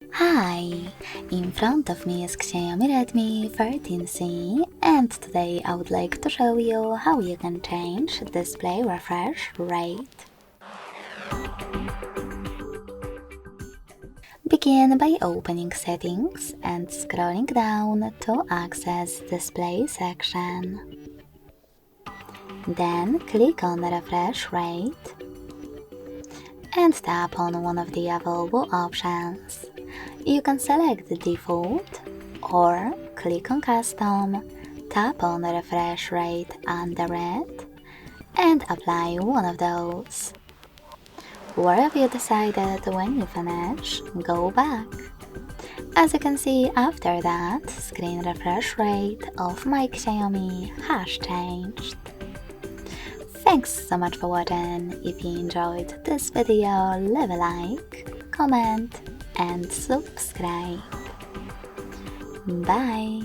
Hi, in front of me is XIAOMI Redmi 13C, and today I would like to show you how you can change display refresh rate. Begin by opening Settings and scrolling down to access Display section. Then click on Refresh Rate and tap on one of the available options. You can select the default or click on Custom, tap on the refresh rate under it, and apply one of those. Wherever you decided when you finish, go back. As you can see, after that, screen refresh rate of my Xiaomi has changed. Thanks so much for watching. If you enjoyed this video, leave a like, comment, and subscribe. Bye!